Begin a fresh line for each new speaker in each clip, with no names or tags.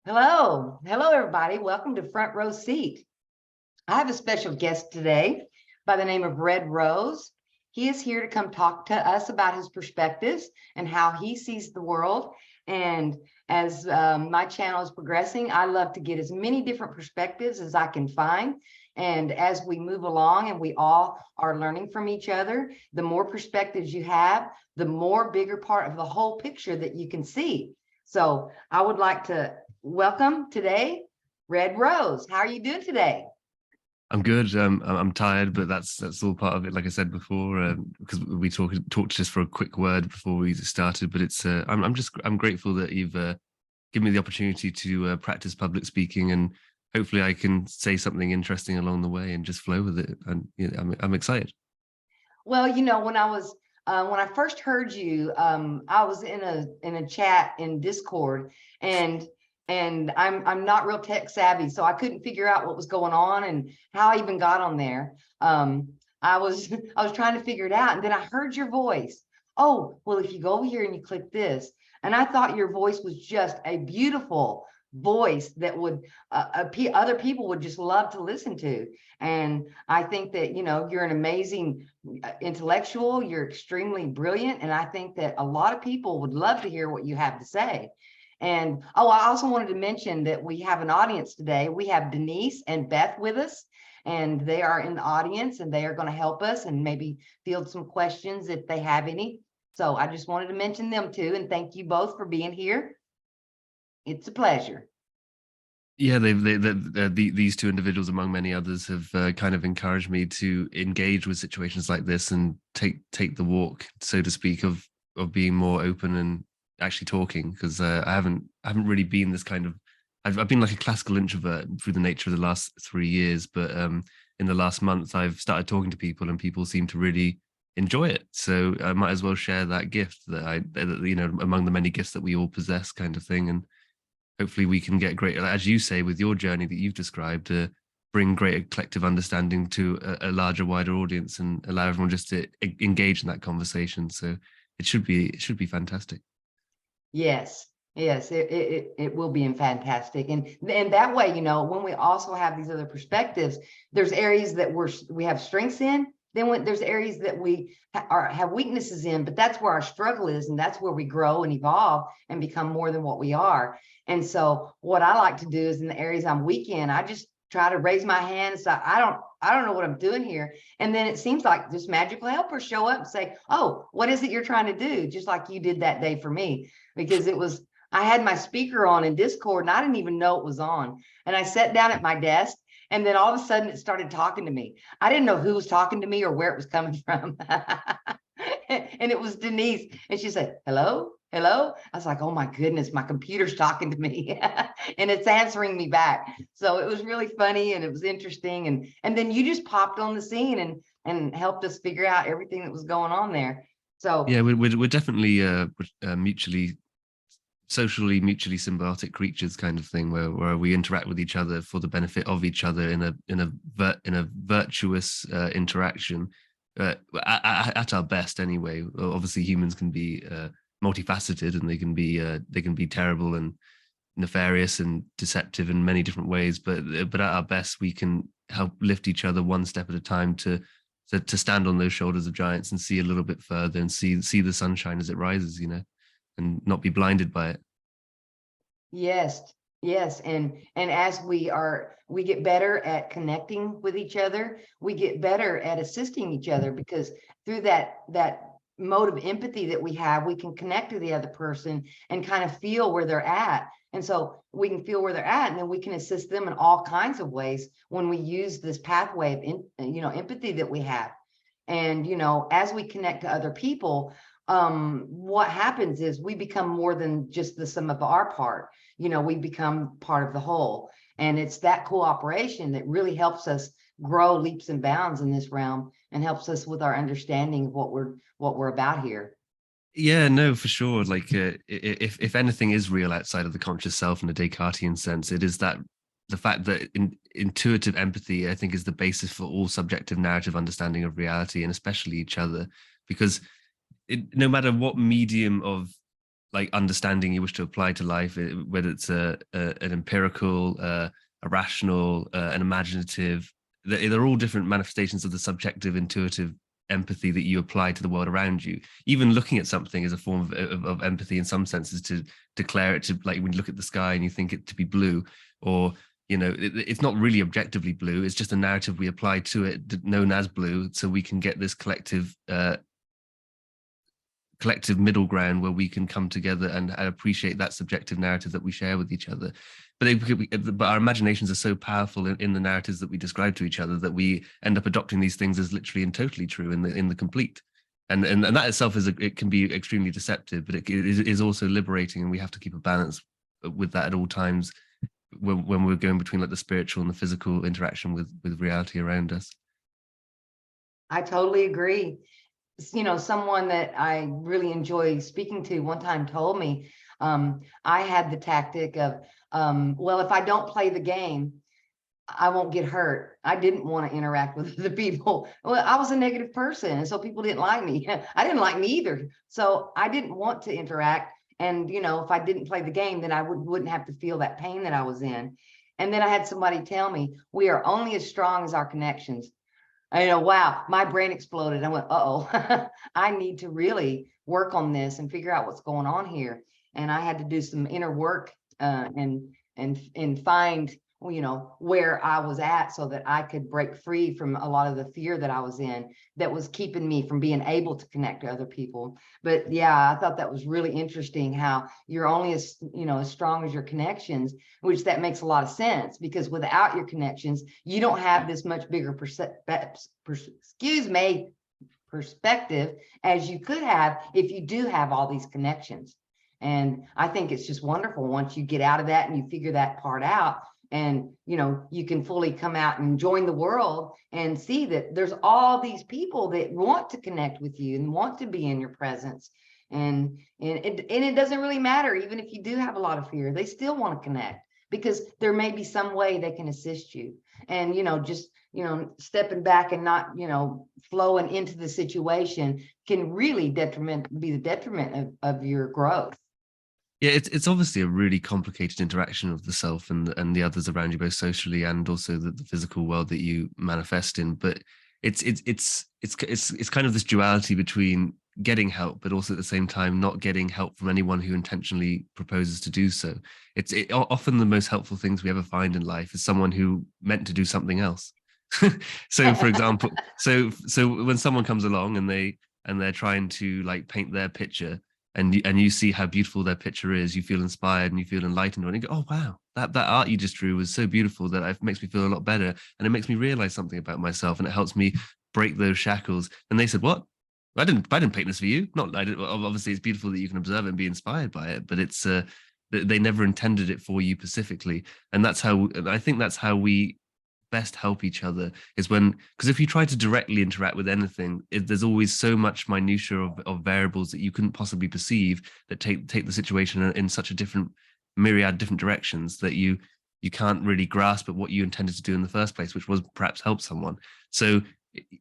Hello, everybody. Welcome to Front Row Seat. I have a special guest today by the name of Red Rose. He is here to come talk to us about his perspectives and how he sees the world. And as my channel is progressing, I love to get as many different perspectives as I can find. And as we move along and we all are learning from each other, the more perspectives you have, the more bigger part of the whole picture that you can see. So I would like to welcome today, Red Rose. How are you doing today?
I'm good. I'm tired, but that's all part of it. Like I said before, because we talked just for a quick word before we started. But it's I'm grateful that you've given me the opportunity to practice public speaking, and hopefully I can say something interesting along the way and just flow with it. And I'm excited.
Well, when I first heard you, I was in a chat in Discord, and I'm not real tech savvy, so I couldn't figure out what was going on and how I even got on there. I was I was trying to figure it out, and then I heard your voice. Oh, well, if you go over here and you click this, and I thought your voice was just a beautiful voice that would other people would just love to listen to. And I think that you're an amazing intellectual, you're extremely brilliant, and I think that a lot of people would love to hear what you have to say. And oh, I also wanted to mention that we have an audience today. We have Denise and Beth with us, and they are in the audience, and they are going to help us and maybe field some questions if they have any. So I just wanted to mention them too, and thank you both for being here. It's a pleasure.
Yeah, these two individuals, among many others, have kind of encouraged me to engage with situations like this and take the walk, so to speak, of being more open and actually talking. Because I haven't really been this kind of. I've been like a classical introvert through the nature of the last 3 years, but in the last month, I've started talking to people, and people seem to really enjoy it. So I might as well share that gift among the many gifts that we all possess, kind of thing. And hopefully we can get great, as you say, with your journey that you've described, to bring greater collective understanding to a larger, wider audience and allow everyone just to engage in that conversation. So it should be fantastic.
Yes, yes, it will be fantastic. And that way, when we also have these other perspectives, there's areas that we have strengths in. Then there's areas that we have weaknesses in, but that's where our struggle is, and that's where we grow and evolve and become more than what we are. And so what I like to do is, in the areas I'm weak in, I just try to raise my hand and say, I don't know what I'm doing here. And then it seems like this magical helpers show up and say, oh, what is it you're trying to do? Just like you did that day for me, because I had my speaker on in Discord and I didn't even know it was on. And I sat down at my desk, and then all of a sudden it started talking to me. I didn't know who was talking to me or where it was coming from. And it was Denise. And she said, hello, hello. I was like, oh my goodness, my computer's talking to me. And it's answering me back. So it was really funny, and it was interesting. And then you just popped on the scene and helped us figure out everything that was going on there. So
Yeah, we're definitely socially mutually symbiotic creatures, kind of thing, where we interact with each other for the benefit of each other in a virtuous interaction, at our best anyway. Obviously humans can be multifaceted, and they can be terrible and nefarious and deceptive in many different ways, but at our best we can help lift each other one step at a time to stand on those shoulders of giants and see a little bit further and see the sunshine as it rises, and not be blinded by it.
yes, yes. And as we get better at connecting with each other, we get better at assisting each other, because through that mode of empathy that we have, we can connect to the other person and kind of feel where they're at. And so we can feel where they're at, and then we can assist them in all kinds of ways when we use this pathway of empathy that we have. And as we connect to other people, what happens is we become more than just the sum of our part. We become part of the whole, and it's that cooperation that really helps us grow leaps and bounds in this realm, and helps us with our understanding of what we're about here.
Yeah, no, for sure. Like, if anything is real outside of the conscious self in a Descartesian sense, it is that the fact that intuitive empathy, I think, is the basis for all subjective narrative understanding of reality, and especially each other. Because no matter what medium of like understanding you wish to apply to life, whether it's an empirical, a rational, an imaginative. They're all different manifestations of the subjective, intuitive empathy that you apply to the world around you. Even looking at something is a form of empathy in some senses, to declare it to, like when you look at the sky and you think it to be blue, or it's not really objectively blue. It's just a narrative we apply to it, known as blue, so we can get this collective middle ground where we can come together and appreciate that subjective narrative that we share with each other. But our imaginations are so powerful in the narratives that we describe to each other that we end up adopting these things as literally and totally true in the complete. And that itself it can be extremely deceptive, but it is also liberating, and we have to keep a balance with that at all times when we're going between like the spiritual and the physical interaction with reality around us.
I totally agree. Someone that I really enjoy speaking to one time told me, I had the tactic of, well, if I don't play the game, I won't get hurt. I didn't want to interact with the people. Well, I was a negative person, and so people didn't like me. I didn't like me either. So I didn't want to interact. And, if I didn't play the game, then I wouldn't have to feel that pain that I was in. And then I had somebody tell me, we are only as strong as our connections. Wow, my brain exploded. I went, uh-oh, I need to really work on this and figure out what's going on here. And I had to do some inner work and find, where I was at, so that I could break free from a lot of the fear that I was in that was keeping me from being able to connect to other people. But yeah, I thought that was really interesting, how you're only as strong as your connections, which that makes a lot of sense, because without your connections, you don't have this much bigger perspective as you could have if you do have all these connections. And I think it's just wonderful once you get out of that and you figure that part out, and you can fully come out and join the world and see that there's all these people that want to connect with you and want to be in your presence. And it doesn't really matter, even if you do have a lot of fear, they still want to connect, because there may be some way they can assist you. And just stepping back and not flowing into the situation can really be the detriment of your growth.
Yeah, it's obviously a really complicated interaction of the self and the others around you, both socially and also the physical world that you manifest in. But it's kind of this duality between getting help, but also at the same time not getting help from anyone who intentionally proposes to do so. Often the most helpful things we ever find in life is someone who meant to do something else. So, for example, so when someone comes along and they're trying to like paint their picture, and you see how beautiful their picture is, you feel inspired and you feel enlightened, and you go, oh wow, that art you just drew was so beautiful that it makes me feel a lot better, and it makes me realize something about myself, and it helps me break those shackles. And they said, what? I didn't paint this for you. Not I didn't, obviously it's beautiful that you can observe it and be inspired by it, but it's they never intended it for you specifically. And I think that's how we best help each other, is because if you try to directly interact with anything, there's always so much minutia of variables that you couldn't possibly perceive, that take the situation in such a different myriad different directions, that you can't really grasp at what you intended to do in the first place, which was perhaps help someone. So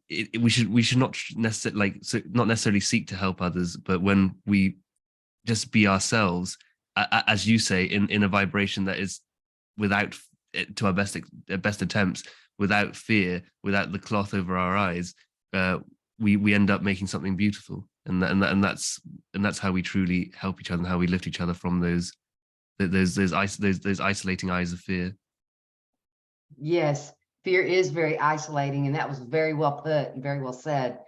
we should not necessarily seek to help others, but when we just be ourselves, as you say, in a vibration that is without, to our best attempts, without fear, without the cloth over our eyes, we end up making something beautiful, and that's how we truly help each other, and how we lift each other from those isolating eyes of fear.
Yes, fear is very isolating, and that was very well put and very well said.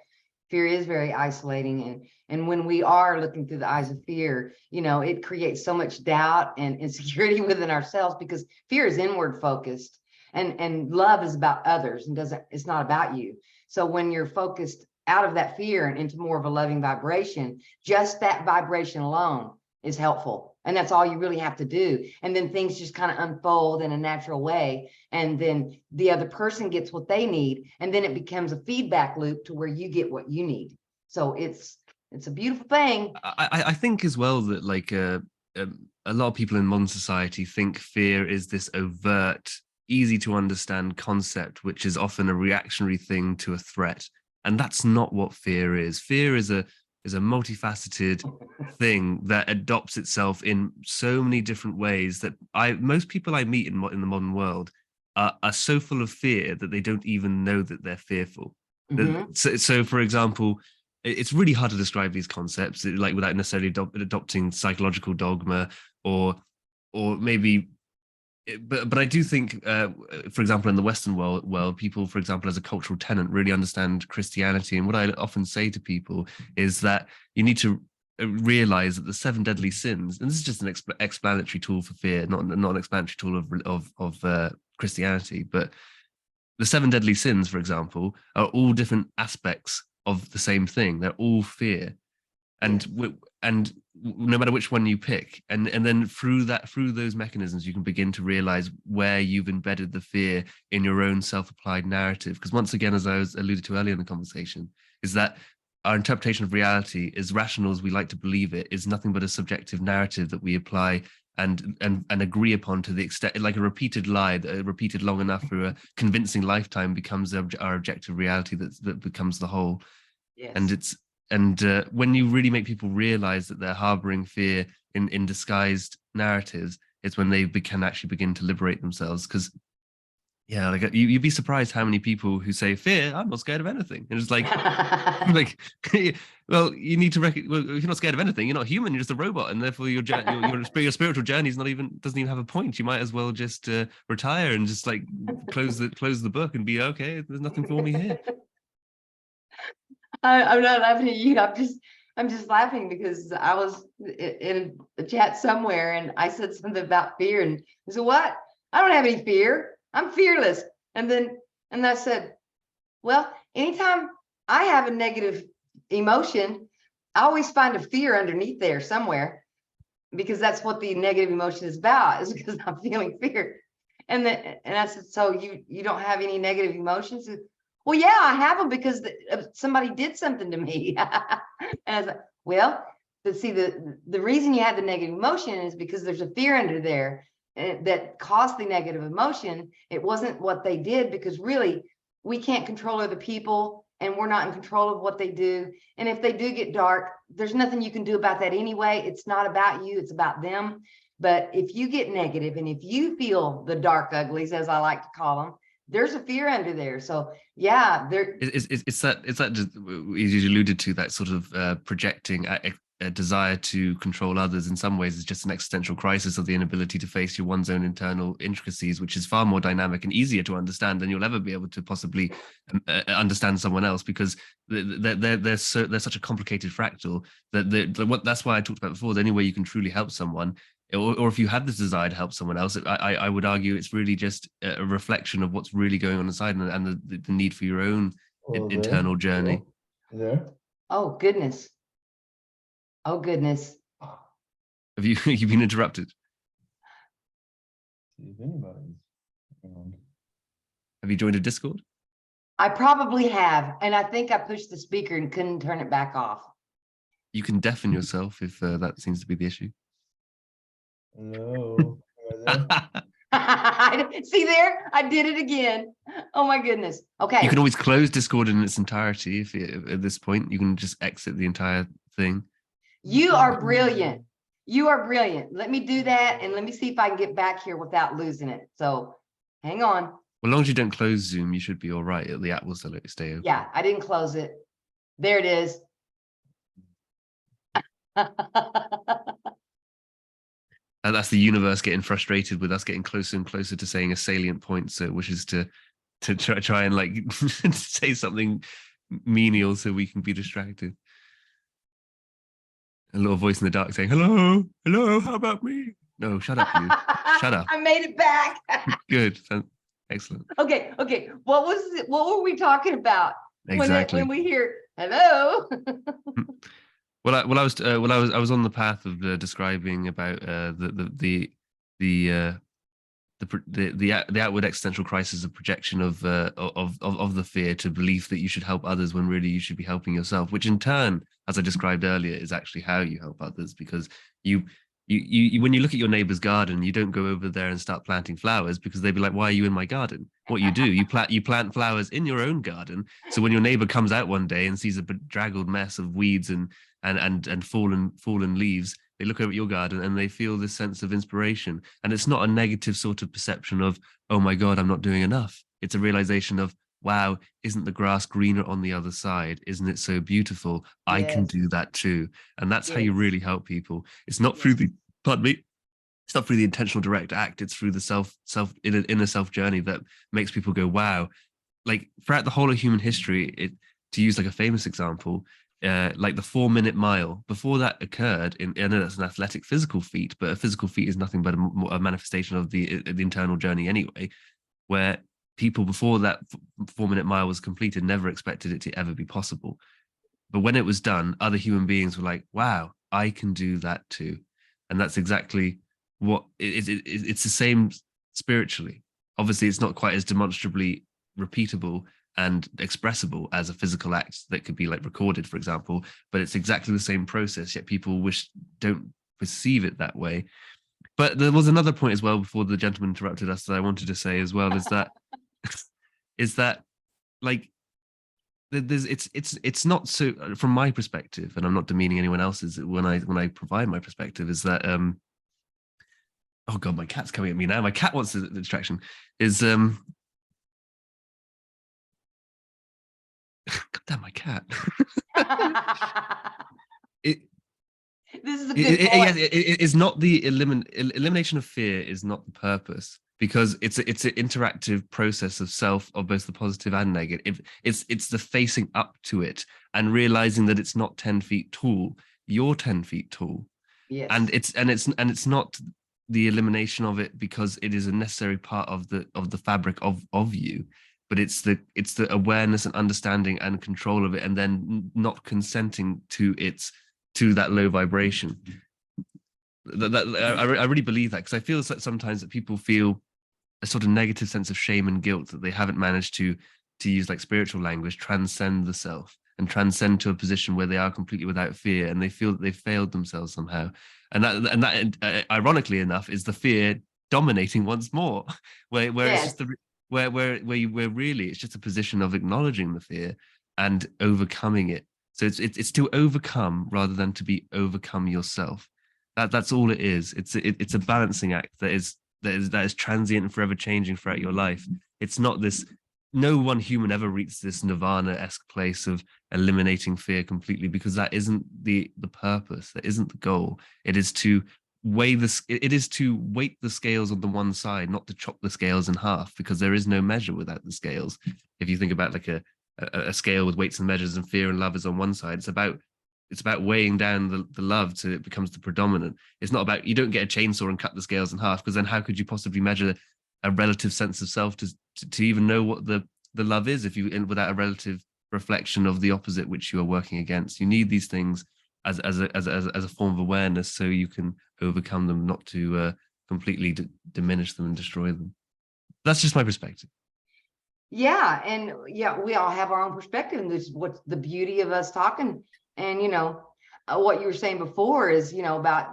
Fear is very isolating, and when we are looking through the eyes of fear, it creates so much doubt and insecurity within ourselves, because fear is inward focused, and love is about others and it's not about you. So when you're focused out of that fear and into more of a loving vibration, just that vibration alone is helpful. And that's all you really have to do. And then things just kind of unfold in a natural way. And then the other person gets what they need. And then it becomes a feedback loop to where you get what you need. So it's a beautiful thing.
I think as well that a lot of people in modern society think fear is this overt, easy to understand concept, which is often a reactionary thing to a threat. And that's not what fear is. Fear is a is a multifaceted thing that adopts itself in so many different ways that most people I meet in the modern world are so full of fear that they don't even know that they're fearful.
Mhm.
So, for example, it's really hard to describe these concepts like without necessarily adopting psychological dogma or maybe. But I do think, for example, in the Western world, people, for example, as a cultural tenant, really understand Christianity. And what I often say to people is that you need to realize that the seven deadly sins, and this is just an explanatory tool for fear, not an explanatory tool of Christianity, but the seven deadly sins, for example, are all different aspects of the same thing. They're all fear, and and no matter which one you pick, and then through those mechanisms, you can begin to realize where you've embedded the fear in your own self-applied narrative. Because once again, as I was alluded to earlier in the conversation, is that our interpretation of reality, as rational as we like to believe it, is nothing but a subjective narrative that we apply and agree upon to the extent, like a repeated lie, repeated long enough for a convincing lifetime, becomes our objective reality that becomes the whole. And
Yes.
when you really make people realize that they're harboring fear in disguised narratives, it's when they can actually begin to liberate themselves. Because like you'd be surprised how many people who say fear, I'm not scared of anything, and it's like well, you need to well, if you're not scared of anything, you're not human, you're just a robot, and therefore your spiritual journey doesn't even have a point. You might as well just retire and just like close the book and be okay. There's nothing for me here.
I'm not laughing at you. I'm just laughing because I was in a chat somewhere and I said something about fear and I said, what? I don't have any fear. I'm fearless. And I said, well, anytime I have a negative emotion, I always find a fear underneath there somewhere, because that's what the negative emotion is about, is because I'm feeling fear. And I said, so you don't have any negative emotions? Well, yeah, I have them because somebody did something to me. And I was like, well, but see, the reason you have the negative emotion is because there's a fear under there that caused the negative emotion. It wasn't what they did, because really we can't control other people and we're not in control of what they do. And if they do get dark, there's nothing you can do about that anyway. It's not about you, it's about them. But if you get negative and if you feel the dark uglies, as I like to call them, there's a fear under there. So yeah,
it's that just, as you alluded to, that sort of projecting a desire to control others in some ways is just an existential crisis of the inability to face one's own internal intricacies, which is far more dynamic and easier to understand than you'll ever be able to possibly understand someone else, because they're such a complicated fractal that that's why I talked about before. The only way you can truly help someone, or if you have this desire to help someone else, I would argue it's really just a reflection of what's really going on inside, and the need for your own internal journey.
There.
Oh goodness. Oh goodness.
Have you've been interrupted?
See if anybody's around.
Have you joined a Discord?
I probably have, and I think I pushed the speaker and couldn't turn it back off.
You can deafen yourself if that seems to be the issue.
Hello.
See there? I did it again. Oh my goodness. Okay.
You can always close Discord in its entirety if at this point you can just exit the entire thing.
You are brilliant. You are brilliant. Let me do that, and let me see if I can get back here without losing it. So hang on.
Well, as long as you don't close Zoom, you should be all right. The app will still stay open.
Yeah, I didn't close it. There it is.
And that's the universe getting frustrated with us getting closer and closer to saying a salient point, so it wishes to try and like say something menial so we can be distracted. A little voice in the dark saying, hello, how about me? No, shut up, you. Shut up.
I made it back.
Good. Excellent.
Okay. What were we talking about?
Exactly.
When we hear hello.
I was on the path of describing about the outward existential crisis of projection of the fear to belief that you should help others when really you should be helping yourself, which in turn, as I described earlier, is actually how you help others, because you When you look at your neighbor's garden, you don't go over there and start planting flowers, because they'd be like, why are you in my garden? What you do, you plant flowers in your own garden. So when your neighbor comes out one day and sees a bedraggled mess of weeds and fallen leaves, they look over at your garden and they feel this sense of inspiration. And it's not a negative sort of perception of, oh my God, I'm not doing enough. It's a realization of, wow, isn't the grass greener on the other side? Isn't it so beautiful? I can
Yes.
do that too. And that's how you
Yes.
really help people. It's not through the, pardon me, it's not through the intentional direct act. It's through the inner self journey that makes people go, wow. Like throughout the whole of human history, to use like a famous example, like the 4-minute mile, before that occurred, I know that's an athletic physical feat, but a physical feat is nothing but a manifestation of the internal journey anyway, where people before that 4-minute mile was completed never expected it to ever be possible. But when it was done, other human beings were like, wow, I can do that too. And that's exactly what it's the same spiritually. Obviously, it's not quite as demonstrably repeatable and expressible as a physical act that could be like recorded, for example, but it's exactly the same process, yet people don't perceive it that way. But there was another point as well before the gentleman interrupted us that I wanted to say as well, is that is that like it's not so, from my perspective, and I'm not demeaning anyone else's when I provide my perspective, is that oh god, my cat's coming at me now. My cat wants the distraction. Is God damn, my cat. it
This is a good point.
it is not the elimination of fear is not the purpose, because it's an interactive process of self, of both the positive and negative. It's the facing up to it and realizing that it's not 10 feet tall. You're 10 feet tall.
Yes.
And it's not the elimination of it because it is a necessary part of the fabric of you, but it's the awareness and understanding and control of it, and then not consenting to that low vibration. I really believe that, because I feel that sometimes that people feel a sort of negative sense of shame and guilt that they haven't managed to use like spiritual language, transcend the self and transcend to a position where they are completely without fear, and they feel that they've failed themselves somehow. And that ironically enough is the fear dominating once more, where
Yes.
it's just where really it's just a position of acknowledging the fear and overcoming it. So it's to overcome rather than to be overcome yourself. That's all it is. It's a balancing act that is transient and forever changing throughout your life. It's not this. No one human ever reaches this nirvana-esque place of eliminating fear completely, because that isn't the purpose. That isn't the goal. It is to weight the scales on the one side, not to chop the scales in half, because there is no measure without the scales. If you think about like a scale with weights and measures, and fear and love is on one side, it's about weighing down the love so it becomes the predominant. It's not about, you don't get a chainsaw and cut the scales in half, because then how could you possibly measure a relative sense of self to even know what the love is without a relative reflection of the opposite which you are working against? You need these things as a form of awareness so you can overcome them, not to completely diminish them and destroy them. That's just my perspective.
Yeah, and yeah, we all have our own perspective, and this is what's the beauty of us talking. And what you were saying before is about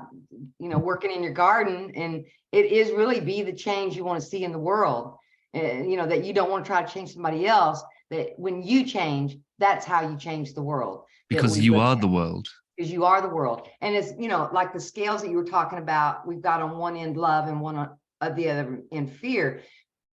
working in your garden, and it is really be the change you want to see in the world. That you don't want to try to change somebody else. That when you change, that's how you change the world.
Because you are the world.
Because you are the world, and it's like the scales that you were talking about. We've got on one end love and one on the other end fear.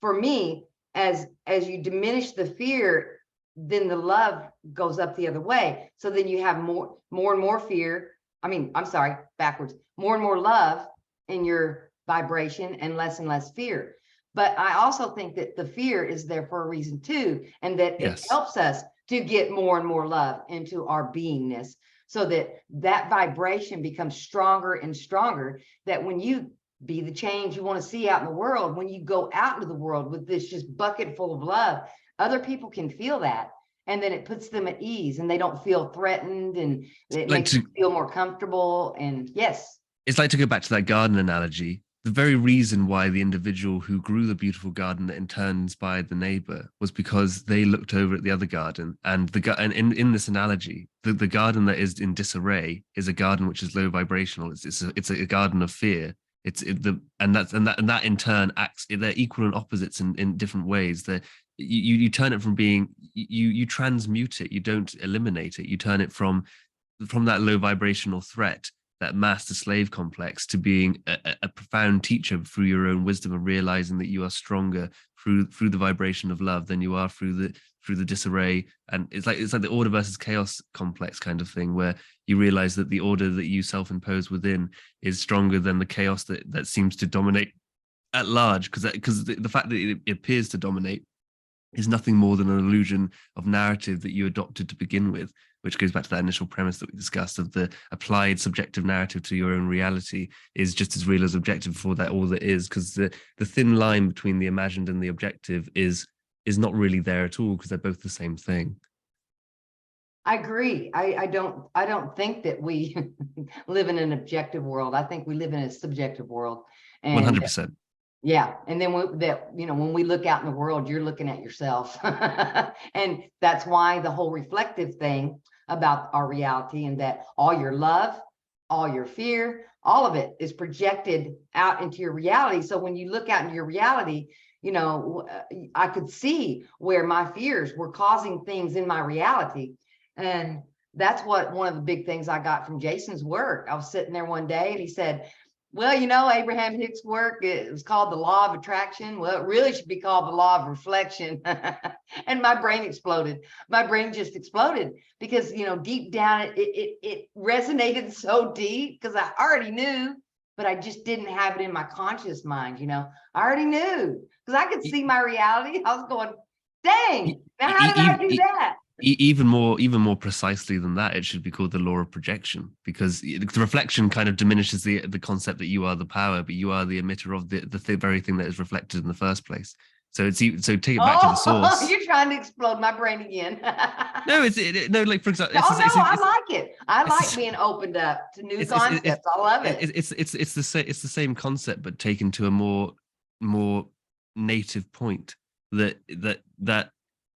For me, as you diminish the fear, then the love goes up the other way. So then you have more and more fear. I'm sorry, backwards. More and more love in your vibration and less fear. But I also think that the fear is there for a reason too, and that
Yes.
It helps us to get more and more love into our beingness, so that vibration becomes stronger and stronger, that when you be the change you want to see out in the world, when you go out into the world with this just bucket full of love, other people can feel that, and then it puts them at ease, and they don't feel threatened, and it makes them feel more comfortable. And yes,
it's like, to go back to that garden analogy, the very reason why the individual who grew the beautiful garden that in turn inspired the neighbor was because they looked over at the other garden, and and in this analogy, the garden that is in disarray is a garden which is low vibrational. It's a garden of fear. And that in turn acts. They're equal and opposites in different ways. That you turn it from being, you transmute it. You don't eliminate it. You turn it from that low vibrational threat, that master slave complex, to being a profound teacher through your own wisdom, and realizing that you are stronger through the vibration of love than you are through the disarray. And it's like the order versus chaos complex kind of thing, where you realize that the order that you self-impose within is stronger than the chaos that seems to dominate at large, because the fact that it appears to dominate is nothing more than an illusion of narrative that you adopted to begin with, which goes back to that initial premise that we discussed of the applied subjective narrative to your own reality is just as real as objective for that all that is, because the thin line between the imagined and the objective is not really there at all, because they're both the same thing.
I agree. I don't think that we live in an objective world. I think we live in a subjective world. And
100%.
yeah. And then when we look out in the world, you're looking at yourself. And that's why the whole reflective thing about our reality, and that all your love, all your fear, all of it is projected out into your reality. So when you look out into your reality, I could see where my fears were causing things in my reality. And that's one of the big things I got from Jason's work. I was sitting there one day and he said, well, Abraham Hicks' work, it was called the law of attraction. Well, it really should be called the law of reflection. And my brain exploded. My brain just exploded because, deep down, it resonated so deep, because I already knew, but I just didn't have it in my conscious mind. I already knew, because I could see my reality. I was going, dang, now how did I do that?
Even more precisely than that, it should be called the law of projection, because the reflection kind of diminishes the concept that you are the power, but you are the emitter of the very thing that is reflected in the first place. So take it back to the source.
You're trying to explode my brain again.
No, like, for example,
I like it. I like being opened up to new concepts. I love it.
It's the same concept, but taken to a more native point. That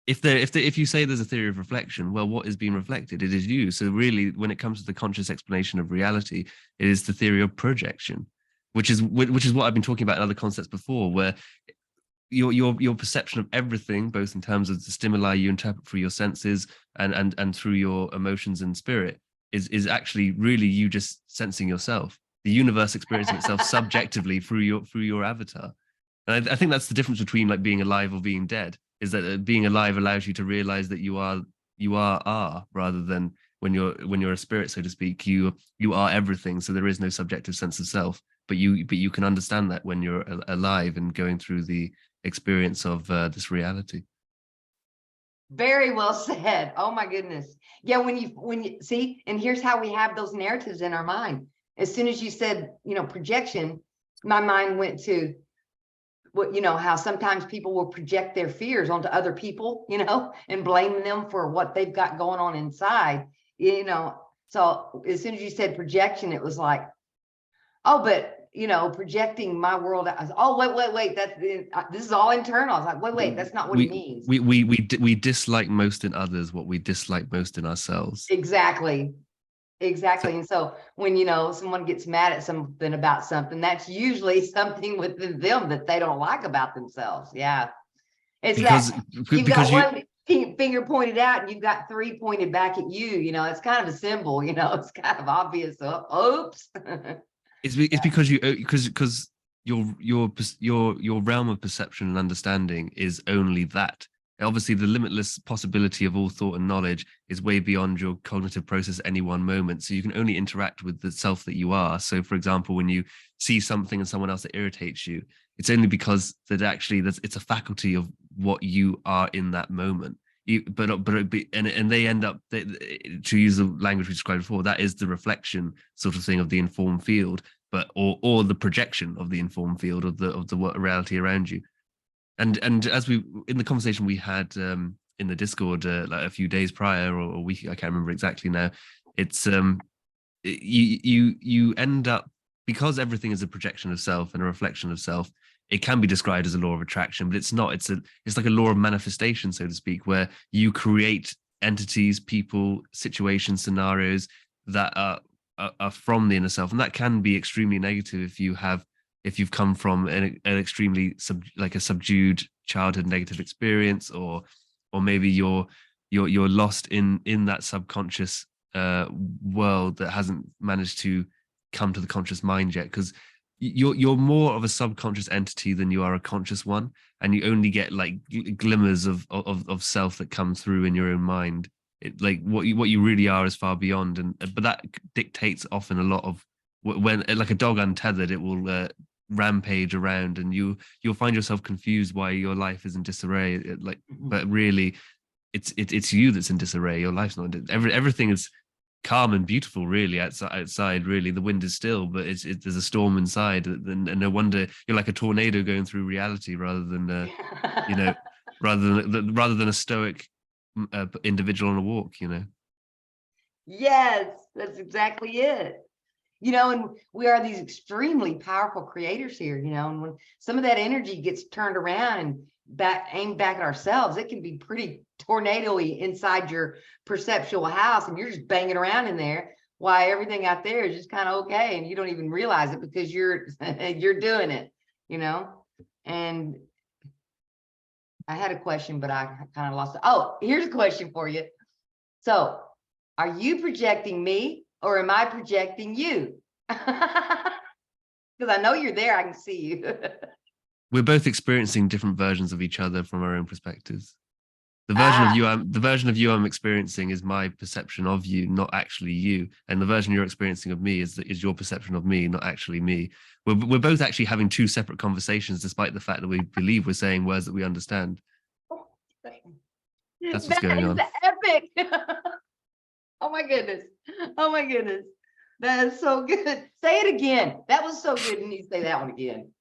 if you say there's a theory of reflection, well, what is being reflected? It is you. So really, when it comes to the conscious explanation of reality, it is the theory of projection, which is what I've been talking about in other concepts before, where your perception of everything, both in terms of the stimuli you interpret through your senses and through your emotions and spirit, is actually really you just sensing yourself. The universe experiencing itself subjectively through your avatar. And I think that's the difference between like being alive or being dead. Is that being alive allows you to realize that you are rather than when you're a spirit, so to speak, you are everything. So there is no subjective sense of self, but you can understand that when you're alive and going through the experience of this reality.
Very well said. Oh my goodness. Yeah. When you see, and here's how we have those narratives in our mind. As soon as you said, projection, my mind went to how sometimes people will project their fears onto other people, and blame them for what they've got going on inside, So as soon as you said projection, it was like, oh, but, projecting my world. I was, oh, wait, this is all internal. I was like, wait, that's not what it means.
We dislike most in others what we dislike most in ourselves.
Exactly. And so when, someone gets mad at something about something, that's usually something within them that they don't like about themselves. Yeah. It's because you've got one finger pointed out and you've got three pointed back at you, it's kind of a symbol, it's kind of obvious. Oops.
It's because your realm of perception and understanding is only that. Obviously, the limitless possibility of all thought and knowledge is way beyond your cognitive process at any one moment. So you can only interact with the self that you are. So, for example, when you see something and someone else that irritates you, it's only because that actually it's a faculty of what you are in that moment. And they end up, to use the language we described before, that is the reflection sort of thing of the informed field, or the projection of the informed field of the reality around you. And as we in the conversation we had in the Discord like a few days prior or a week, I can't remember exactly now. It's you end up because everything is a projection of self and a reflection of self, it can be described as a law of attraction, but it's not. It's like a law of manifestation, so to speak, where you create entities, people, situations, scenarios that are from the inner self, and that can be extremely negative if you've come from an extremely like a subdued childhood negative experience, or maybe you're lost in that subconscious world that hasn't managed to come to the conscious mind yet, because you're more of a subconscious entity than you are a conscious one, and you only get like glimmers of self that come through in your own mind. Like what you really are is far beyond, and but that dictates often a lot of when, like a dog untethered, it will rampage around, and you'll find yourself confused why your life is in disarray. But really, it's you that's in disarray. Your life's not. Everything is calm and beautiful, really. Outside, really, the wind is still, but there's a storm inside, and no wonder you're like a tornado going through reality, rather than rather than a stoic individual on a walk.
Yes, that's exactly it. And we are these extremely powerful creators here, and when some of that energy gets turned around and aimed back at ourselves, it can be pretty tornado-y inside your perceptual house, and you're just banging around in there while everything out there is just kind of okay, and you don't even realize it because you're doing it, And I had a question, but I kind of lost it. Oh, here's a question for you. So, are you projecting me, or am I projecting you? Because I know you're there, I can see you.
We're both experiencing different versions of each other from our own perspectives. The version of you I'm experiencing is my perception of you, not actually you. And the version you're experiencing of me is your perception of me, not actually me. We're both actually having two separate conversations, despite the fact that we believe we're saying words that we understand. That's what's going on.
That is epic. Oh my goodness. Oh my goodness. That is so good. Say it again. That was so good. You need to say that one again.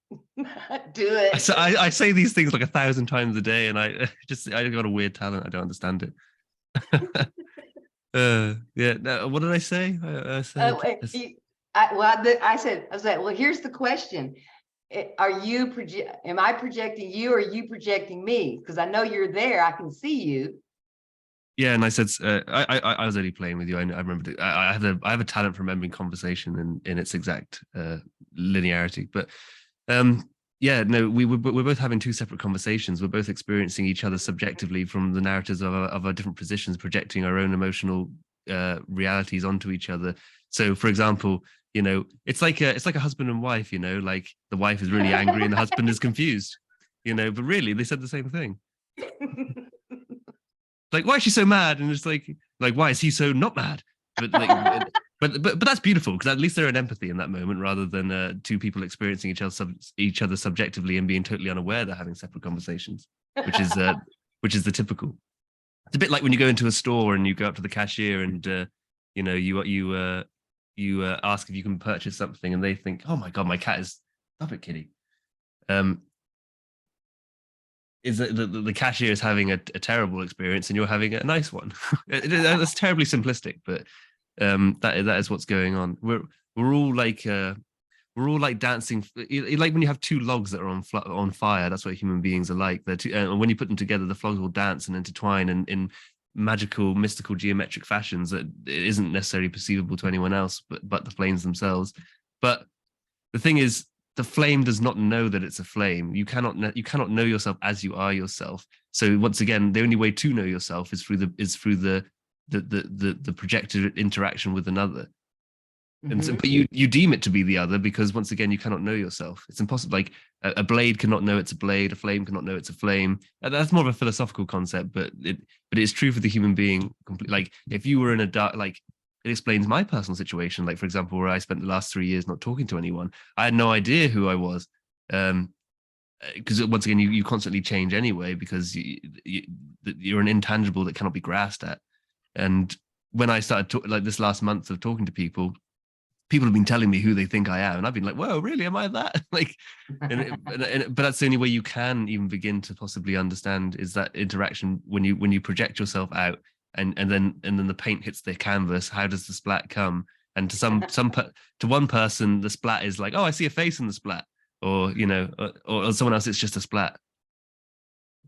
Do it.
So I say these things like 1,000 times a day, and I got a weird talent. I don't understand it. Yeah. No, what did I say? I said.
I said, well, here's the question. Am I projecting you, or are you projecting me? Because I know you're there. I can see you.
Yeah, and I said I was only playing with you. I remember I have a talent for remembering conversation in its exact linearity. But yeah, no, we're both having two separate conversations. We're both experiencing each other subjectively from the narratives of our different positions, projecting our own emotional realities onto each other. So, for example, it's like a husband and wife. Like the wife is really angry and the husband is confused. But really they said the same thing. Like, why is she so mad? And it's like why is he so not mad? But like, but that's beautiful, because at least they're in empathy in that moment, rather than two people experiencing each other subjectively and being totally unaware they're having separate conversations, which is the typical. It's a bit like when you go into a store and you go up to the cashier and you ask if you can purchase something, and they think, oh my god, my cat is, stop it, kitty. Is that the cashier is having a terrible experience and you're having a nice one. That's terribly simplistic, but that is what's going on. We're all like dancing, like when you have two logs that are on fire. That's what human beings are like. And when you put them together, the logs will dance and intertwine in magical, mystical, geometric fashions that isn't necessarily perceivable to anyone else, but the flames themselves. But the thing is, the flame does not know that it's a flame. You cannot know yourself as you are yourself. So once again, the only way to know yourself is through the projected interaction with another. And so, but you deem it to be the other, because once again, you cannot know yourself. It's impossible. Like a blade cannot know it's a blade. A flame cannot know it's a flame. And that's more of a philosophical concept, but it's true for the human being. Like if you were in a dark, like, it explains my personal situation. Like, for example, where I spent the last 3 years not talking to anyone. I had no idea who I was. Because once again, you constantly change anyway, because you're an intangible that cannot be grasped at. And when I started like this last month of talking to people have been telling me who they think I am, and I've been like, whoa, really, am I that? Like, but that's the only way you can even begin to possibly understand, is that interaction when you project yourself out, and then the paint hits the canvas. How does the splat come? And to one person, the splat is like, oh, I see a face in the splat, or or someone else, it's just a splat.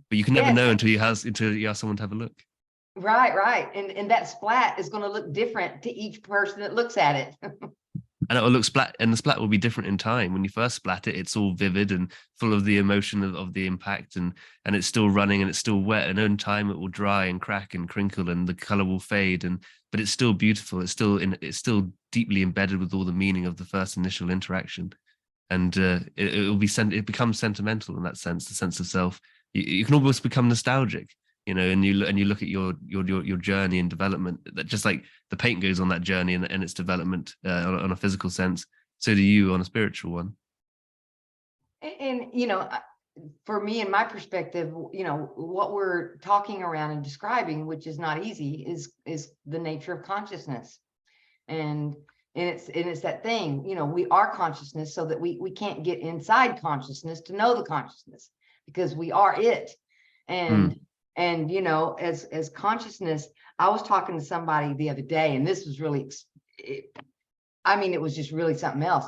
But you can never
Yes.
know until you ask someone to have a look.
Right. And that splat is going to look different to each person that looks at it.
And it will look splat, and the splat will be different in time. When you first splat it, it's all vivid and full of the emotion of the impact, and it's still running and it's still wet. And in time, it will dry and crack and crinkle, and the color will fade. But it's still beautiful. It's still deeply embedded with all the meaning of the first initial interaction, and it becomes sentimental in that sense, the sense of self. You can almost become nostalgic, and you look at your journey and development, that just like the paint goes on that journey and its development on a physical sense, so do you on a spiritual one.
And for me, in my perspective, what we're talking around and describing, which is not easy, is the nature of consciousness. And it's that thing, we are consciousness, so that we can't get inside consciousness to know the consciousness, because we are it. And as consciousness, I was talking to somebody the other day, and this was really, it was just really something else.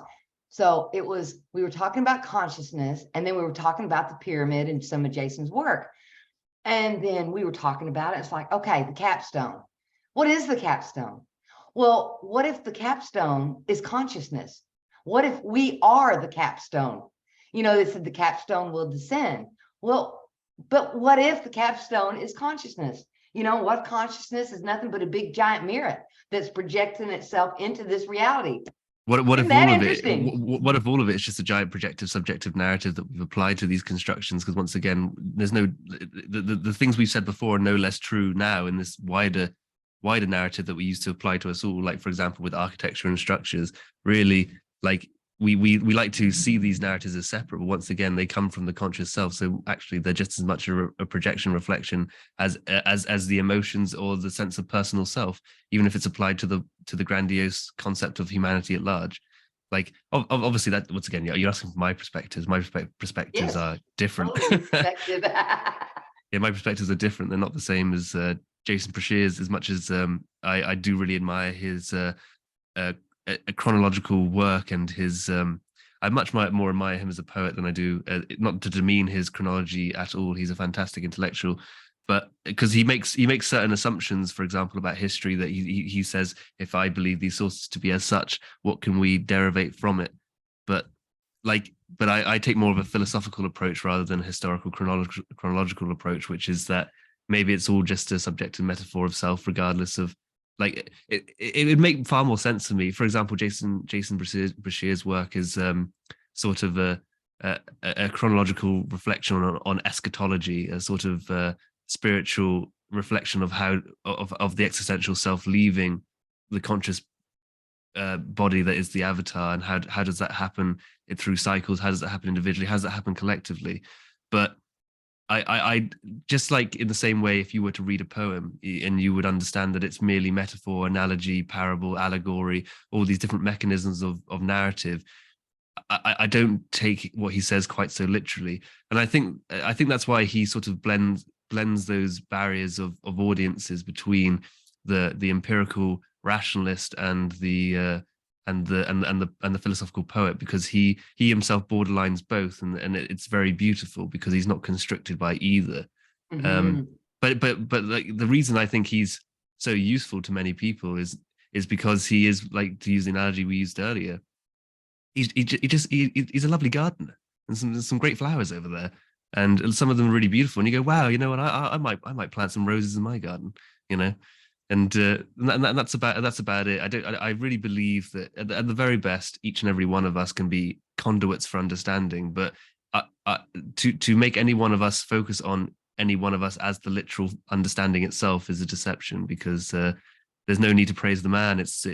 So we were talking about consciousness, and then we were talking about the pyramid and some of Jason's work. And then we were talking about it. It's like, okay, the capstone. What is the capstone? Well, what if the capstone is consciousness? What if we are the capstone? They said the capstone will descend. Well, but what if the capstone is consciousness? What consciousness is nothing but a big giant mirror that's projecting itself into this reality.
What if
that
all of it?
interesting?
What if all of it is just a giant projective, subjective narrative that we've applied to these constructions? Because once again, there's no the things we've said before are no less true now in this wider narrative that we used to apply to us all. Like, for example, with architecture and structures, really, like we like to see these narratives as separate, but once again, they come from the conscious self. So actually, they're just as much a projection, reflection as the emotions or the sense of personal self, even if it's applied to the grandiose concept of humanity at large. Like, obviously, that once again, you're asking for my perspectives. My perspectives
Yes,
are different.
totally perspective.
Yeah, my perspectives are different. They're not the same as Jason Brashear's, as much as I do really admire his a chronological work and his I much more admire him as a poet than I do, not to demean his chronology at all. He's a fantastic intellectual, but because he makes certain assumptions, for example, about history, that he says, if I believe these sources to be as such, what can we derivate from it? But I take more of a philosophical approach rather than a historical chronological approach, which is that maybe it's all just a subjective metaphor of self, regardless of, like, it would make far more sense to me. For example, Jason Brashear's work is sort of a chronological reflection on eschatology, a sort of spiritual reflection of how of the existential self leaving the conscious body that is the avatar, and how does that happen through cycles? How does that happen individually? How does that happen collectively? But I just, like, in the same way, if you were to read a poem and you would understand that it's merely metaphor, analogy, parable, allegory, all these different mechanisms of narrative, I don't take what he says quite so literally. And I think that's why he sort of blends those barriers of audiences between the empirical rationalist and the philosophical poet, because he himself borderlines both, and it's very beautiful because he's not constricted by either. But like, the reason I think he's so useful to many people is because he is, like, to use the analogy we used earlier, he's a lovely gardener, and there's some great flowers over there, and some of them are really beautiful, and you go, wow, you know what, I might plant some roses in my garden, and that's about it. I really believe that at the very best, each and every one of us can be conduits for understanding, but to make any one of us focus on any one of us as the literal understanding itself is a deception, because there's no need to praise the man. It's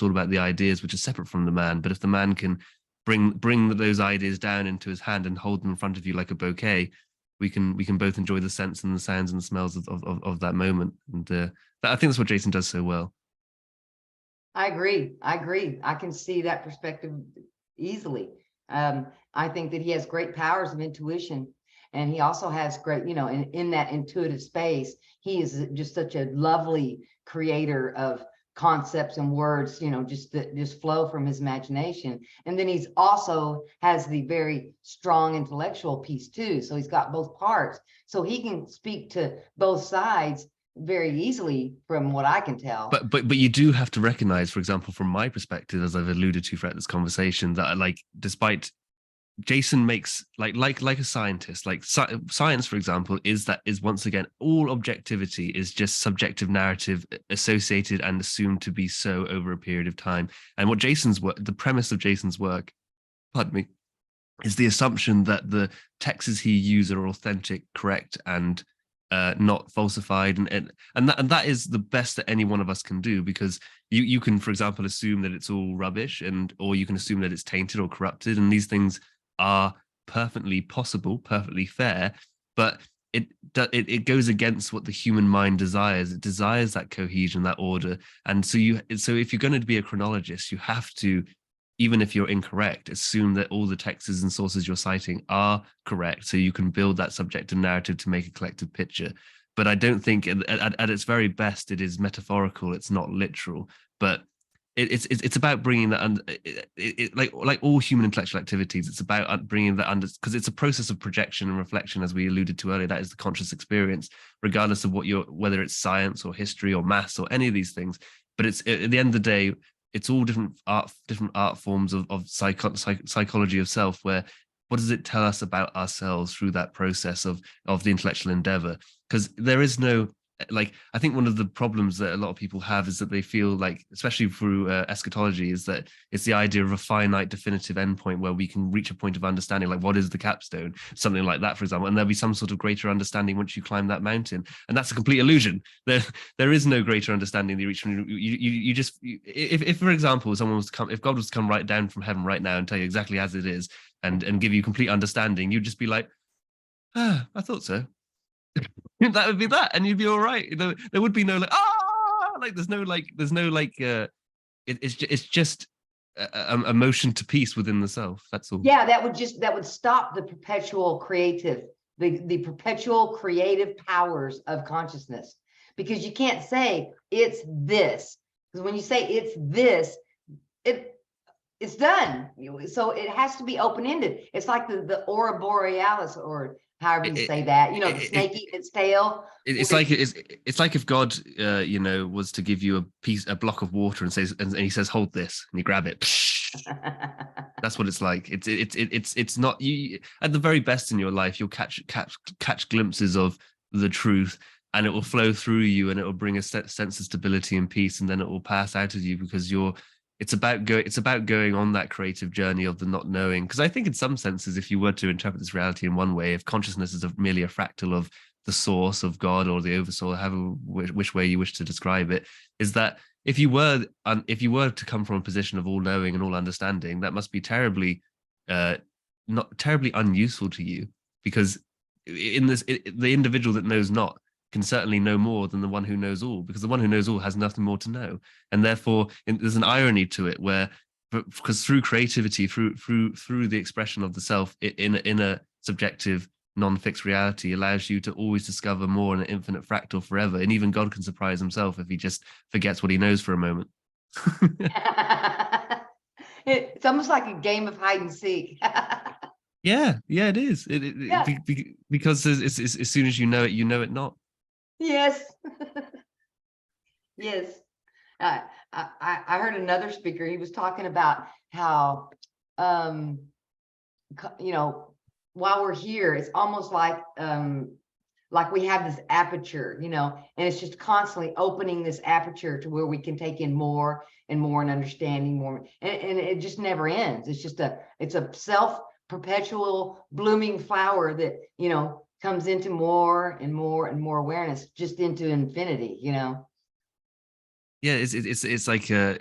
all about the ideas, which are separate from the man. But if the man can bring those ideas down into his hand and hold them in front of you like a bouquet, we can both enjoy the scents and the sounds and the smells of that moment. And I think that's what Jason does so well.
I agree. I can see that perspective easily. I think that he has great powers of intuition, and he also has great, in that intuitive space, he is just such a lovely creator of concepts and words, just that just flow from his imagination. And then he's also has the very strong intellectual piece too. So he's got both parts. So he can speak to both sides very easily from what I can tell.
But you do have to recognize, for example, from my perspective, as I've alluded to throughout this conversation, that like despite Jason makes like a scientist, like science, for example, is once again all objectivity is just subjective narrative associated and assumed to be so over a period of time. And what Jason's work, the premise of Jason's work, pardon me, is the assumption that the texts he uses are authentic, correct, and not falsified, and that is the best that any one of us can do, because you can, for example, assume that it's all rubbish, or you can assume that it's tainted or corrupted, and these things are perfectly possible, perfectly fair, but it goes against what the human mind desires. It desires that cohesion, that order, and so if you're going to be a chronologist, you have to, even if you're incorrect, assume that all the texts and sources you're citing are correct, so you can build that subjective narrative to make a collective picture. But I don't think at its very best it is metaphorical, it's not literal, but it's about bringing that under, like all human intellectual activities, it's about bringing that under, because it's a process of projection and reflection, as we alluded to earlier. That is the conscious experience, regardless of whether it's science or history or maths or any of these things. But it's, at the end of the day, it's all different art forms of psychology of self, where what does it tell us about ourselves through that process of the intellectual endeavor? Because there is no, like, I think one of the problems that a lot of people have is that they feel like, especially through eschatology, is that it's the idea of a finite definitive endpoint where we can reach a point of understanding, like what is the capstone, something like that, for example, and there'll be some sort of greater understanding once you climb that mountain. And that's a complete illusion. There is no greater understanding that you reach. You just, if for example, someone was to come, if God was to come right down from heaven right now and tell you exactly as it is and give you complete understanding, you'd just be like, I thought so. That would be that, and you'd be all right. There would be no it's just a motion to peace within the self. That's all.
Yeah, that would stop the perpetual creative powers of consciousness, because you can't say it's this, because when you say it's this, it's done. So it has to be open-ended. It's like the aurora borealis, or however you say that, the snake eating its tail.
It's like if God, was to give you a block of water and he says, hold this, and you grab it. That's what it's like. It's not you. At the very best in your life, you'll catch glimpses of the truth, and it will flow through you, and it will bring a sense of stability and peace, and then it will pass out of you, because it's about going on that creative journey of the not knowing. Because I think in some senses, if you were to interpret this reality in one way, if consciousness is merely a fractal of the source of God or the oversoul, however which way you wish to describe it, is that if you were to come from a position of all knowing and all understanding, that must be not terribly unuseful to you, because the individual that knows not can certainly know more than the one who knows all, because the one who knows all has nothing more to know. And therefore there's an irony to it, where because through creativity, through the expression of the self in a subjective non-fixed reality, allows you to always discover more in an infinite fractal forever. And even God can surprise himself if he just forgets what he knows for a moment.
It's almost like a game of hide and seek.
Yeah, it is. Because as soon as you know it not.
Yes. Yes. I heard another speaker, he was talking about how, while we're here, it's almost like we have this aperture, and it's just constantly opening this aperture to where we can take in more and more and understanding more. And it just never ends. It's a self-perpetual blooming flower that, comes into more and more and more awareness, just into infinity,
Yeah, it's like a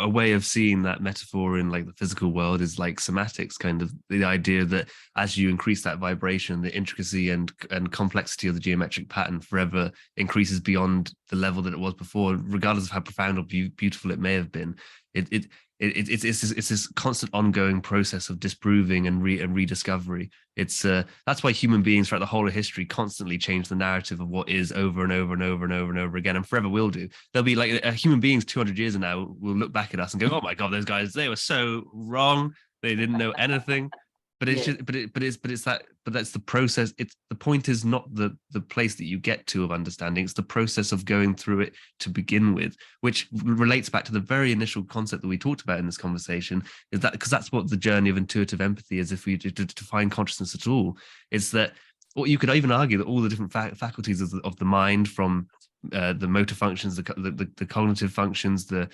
way of seeing that metaphor in like the physical world is like somatics, kind of the idea that as you increase that vibration, the intricacy and complexity of the geometric pattern forever increases beyond the level that it was before, regardless of how profound or beautiful it may have been. It's this constant ongoing process of disproving and rediscovery. It's that's why human beings throughout the whole of history constantly change the narrative of what is over and over and over and over and over again, and forever will do. There'll be like human beings 200 years from now will look back at us and go, "Oh my God, those guys, they were so wrong. They didn't know anything." But it's
Yeah.
just, but that's the process. It's the point is not the place that you get to of understanding. It's the process of going through it to begin with, which relates back to the very initial concept that we talked about in this conversation. Is that because that's what the journey of intuitive empathy is? If we to define consciousness at all, it's that, or you could even argue that all the different faculties of the mind, from the motor functions, the cognitive functions, the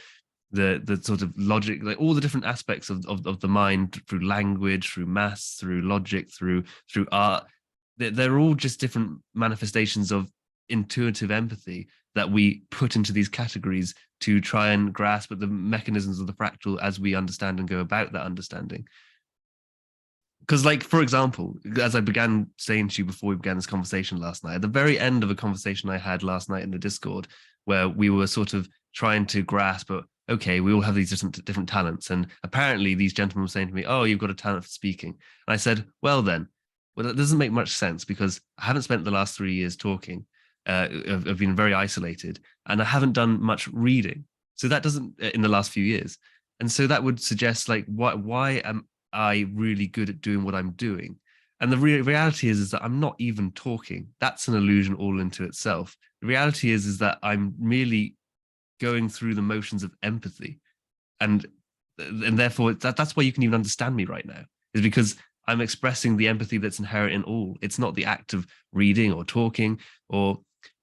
sort of logic, like all the different aspects of the mind, through language, through maths, through logic, through art, they're all just different manifestations of intuitive empathy that we put into these categories to try and grasp at the mechanisms of the fractal as we understand and go about that understanding. Because, like, for example, as I began saying to you before we began this conversation last night, at the very end of a conversation I had last night in the Discord, where we were sort of trying to grasp at, okay, we all have these different talents. And apparently these gentlemen were saying to me, oh, you've got a talent for speaking. And I said, well, that doesn't make much sense, because I haven't spent the last 3 years talking. I've been very isolated, and I haven't done much reading. So that doesn't, in the last few years. And so that would suggest, like, why am I really good at doing what I'm doing? And the reality is that I'm not even talking. That's an illusion all into itself. The reality is that I'm merely going through the motions of empathy, and therefore that's why you can even understand me right now, is because I'm expressing the empathy that's inherent in all. It's not the act of reading or talking, or,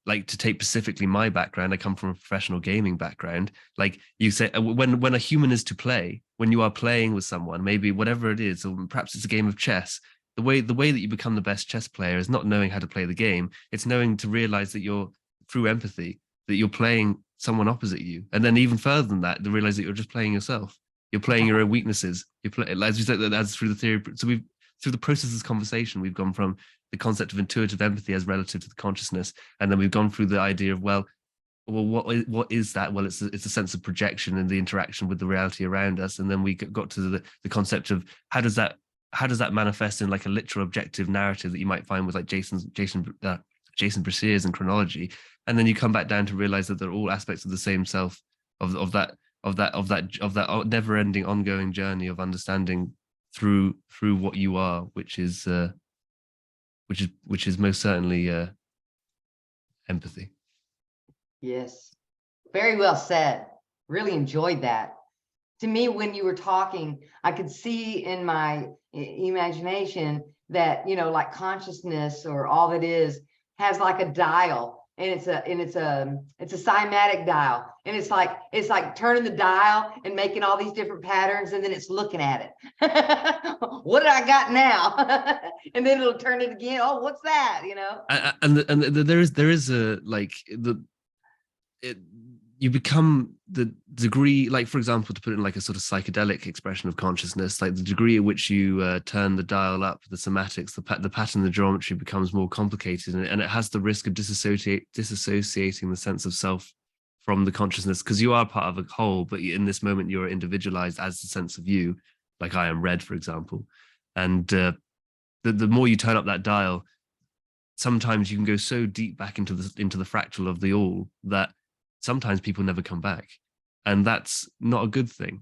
like, to take specifically my background, I come from a professional gaming background. Like you say, when a human is to play, when you are playing with someone, maybe whatever it is, or perhaps it's a game of chess, the way that you become the best chess player is not knowing how to play the game. It's knowing to realize that you're, through empathy, that you're playing someone opposite you. And then even further than that, to realize that you're just playing yourself. You're playing your own weaknesses. You play, as you said, that's through the theory. So through the process of this conversation, we've gone from the concept of intuitive empathy as relative to the consciousness, and then we've gone through the idea of, well, what is that? Well, it's a sense of projection and the interaction with the reality around us. And then we got to the concept of how does that manifest in, like, a literal objective narrative that you might find with, like, Jason Brashears and chronology. And then you come back down to realize that they're all aspects of the same self, of that never-ending, ongoing journey of understanding through what you are, which is most certainly empathy.
Yes. Very well said. Really enjoyed that. To me, when you were talking, I could see in my imagination that, like, consciousness, or all that is, has like a dial, and it's a cymatic dial, and it's like turning the dial and making all these different patterns, and then it's looking at it. What did I got now? And then it'll turn it again. Oh, what's that?
And there is a, like, you become the degree, like, for example, to put it in, like, a sort of psychedelic expression of consciousness, like the degree at which you turn the dial up, the somatics, the pattern, the geometry becomes more complicated, and it has the risk of disassociating the sense of self from the consciousness, because you are part of a whole, but in this moment you're individualized as the sense of you, like I am red, for example. And the more you turn up that dial, sometimes you can go so deep back into the fractal of the all that sometimes people never come back, and that's not a good thing.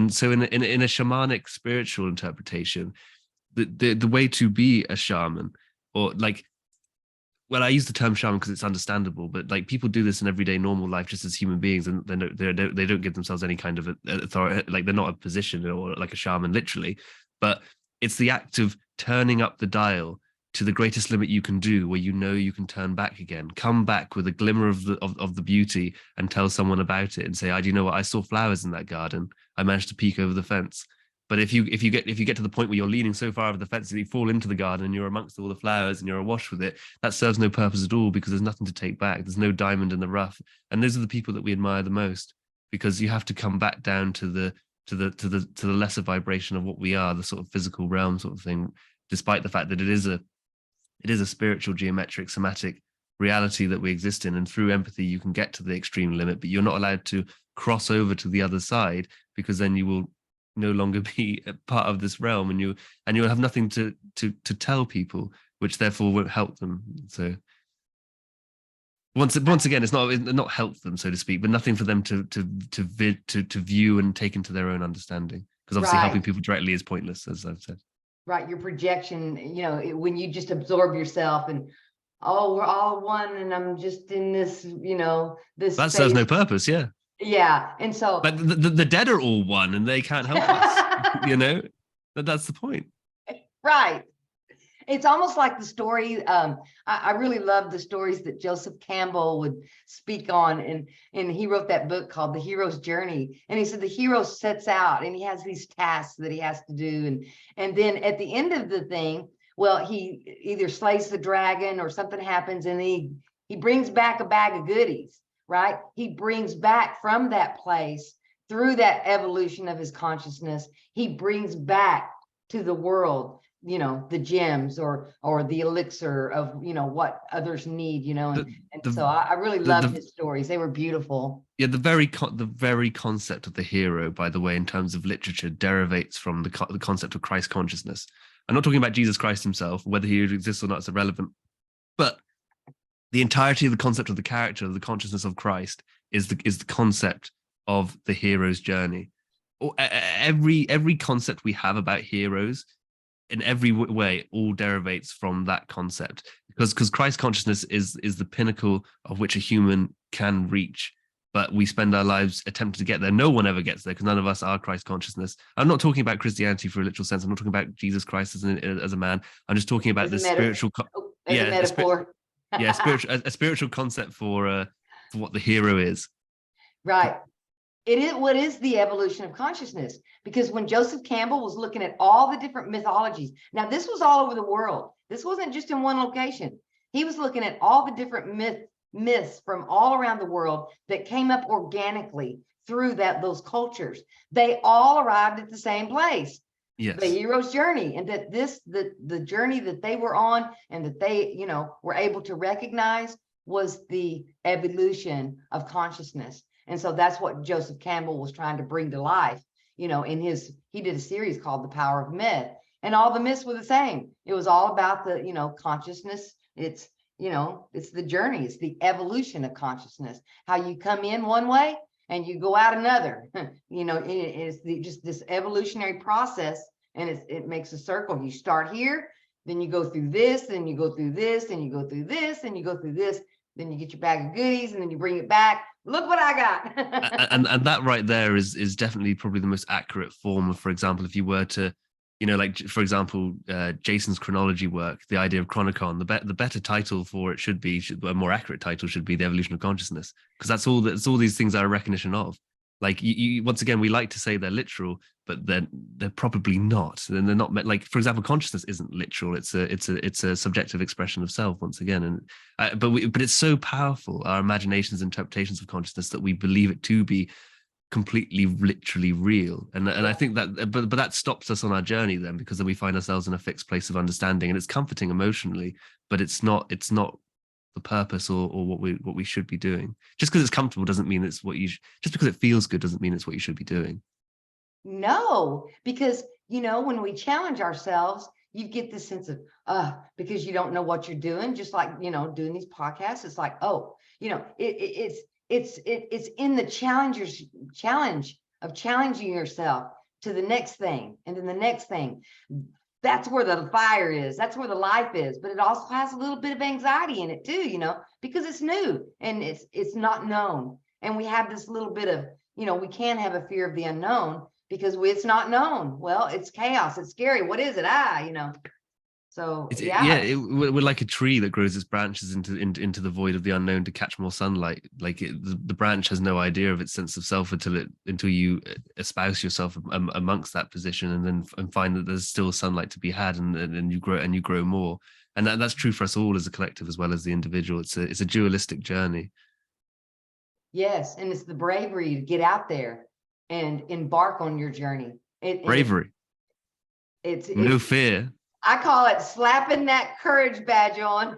So in a shamanic spiritual interpretation, the way to be a shaman, or, like, well, I use the term shaman because it's understandable, but, like, people do this in everyday normal life just as human beings, and they don't give themselves any kind of authority, like, they're not a position or like a shaman literally, but it's the act of turning up the dial to the greatest limit you can do, where you can turn back again, come back with a glimmer of the beauty, and tell someone about it and say, do you know what? I saw flowers in that garden. I managed to peek over the fence. But if you get to the point where you're leaning so far over the fence that you fall into the garden and you're amongst all the flowers and you're awash with it, that serves no purpose at all, because there's nothing to take back. There's no diamond in the rough. And those are the people that we admire the most, because you have to come back down to the lesser vibration of what we are, the sort of physical realm sort of thing, despite the fact that it is a spiritual, geometric, somatic reality that we exist in. And through empathy, you can get to the extreme limit, but you're not allowed to cross over to the other side because then you will no longer be a part of this realm, and you'll have nothing to tell people, which therefore won't help them. So once again, it's not help them, so to speak, but nothing for them to view and take into their own understanding, because obviously helping
Right.
people directly is pointless, as I've said.
Right, your projection, when you just absorb yourself and, oh, we're all one and I'm just in this, this
That serves
space.
no purpose. Yeah.
Yeah. And so,
But the dead are all one, and they can't help us. That's the point.
right. It's almost like the story. I really love the stories that Joseph Campbell would speak on. And he wrote that book called The Hero's Journey. And he said the hero sets out and he has these tasks that he has to do. And then at the end of the thing, well, he either slays the dragon or something happens, and he brings back a bag of goodies, right? He brings back from that place, through that evolution of his consciousness, he brings back to the world, the gems or the elixir of, what others need, and so I really loved his stories. They were beautiful.
Yeah, the very concept of the hero, by the way, in terms of literature, derivates from the concept of Christ consciousness. I'm not talking about Jesus Christ himself. Whether he exists or not is irrelevant, but the entirety of the concept of the character, of the consciousness of Christ, is the concept of the hero's journey. Every concept we have about heroes, in every way, all derivates from that concept, because Christ consciousness is the pinnacle of which a human can reach, but we spend our lives attempting to get there. No one ever gets there, because none of us are Christ consciousness. I'm not talking about Christianity for a literal sense. I'm not talking about Jesus Christ as a man. I'm just talking about the spiritual
metaphor.
A spiritual concept for what the hero is.
Right. What is the evolution of consciousness? Because when Joseph Campbell was looking at all the different mythologies, now this was all over the world. This wasn't just in one location. He was looking at all the different myths from all around the world that came up organically through those cultures. They all arrived at the same place. Yes. The hero's journey, and that the journey that they were on and that they, were able to recognize was the evolution of consciousness. And so that's what Joseph Campbell was trying to bring to life, he did a series called The Power of Myth, and all the myths were the same. It was all about the, consciousness. It's, it's the journey, it's the evolution of consciousness, how you come in one way and you go out another. It's just this evolutionary process, and it makes a circle. You start here, then you go through this, then you go through this, then you go through this, then you go through this, then you get your bag of goodies, and then you bring it back. Look what I got.
and that right there is definitely probably the most accurate form of, for example, if you were to, like, for example, Jason's chronology work, the idea of Chronicon, the better title for it a more accurate title should be The Evolution of Consciousness, because that's all these things are a recognition of. Like, you once again, we like to say they're literal, but they're probably not. And they're not meant, like, for example, consciousness isn't literal. It's a subjective expression of self, once again. And but it's so powerful, our imaginations, interpretations of consciousness, that we believe it to be completely literally real. And I think that, but that stops us on our journey then, because then we find ourselves in a fixed place of understanding, and it's comforting emotionally, but it's not the purpose or what we should be doing. Just because it's comfortable doesn't mean it's what just because it feels good doesn't mean it's what you should be doing.
No, because when we challenge ourselves, you get this sense of because you don't know what you're doing, just like doing these podcasts. It's like, it's in the challenge of challenging yourself to the next thing, and then the next thing. That's where the fire is. That's where the life is. But it also has a little bit of anxiety in it too, because it's new and it's not known. And we have this little bit of, we can have a fear of the unknown because it's not known. Well, it's chaos. It's scary. What is it? So
we're like a tree that grows its branches into the void of the unknown to catch more sunlight. Like the branch has no idea of its sense of self until you espouse yourself amongst that position, and find that there's still sunlight to be had, and you grow more. And that's true for us all as a collective as well as the individual. It's a dualistic journey.
Yes, and it's the bravery to get out there and embark on your journey.
Bravery. It's no fear.
I call it slapping that courage badge on.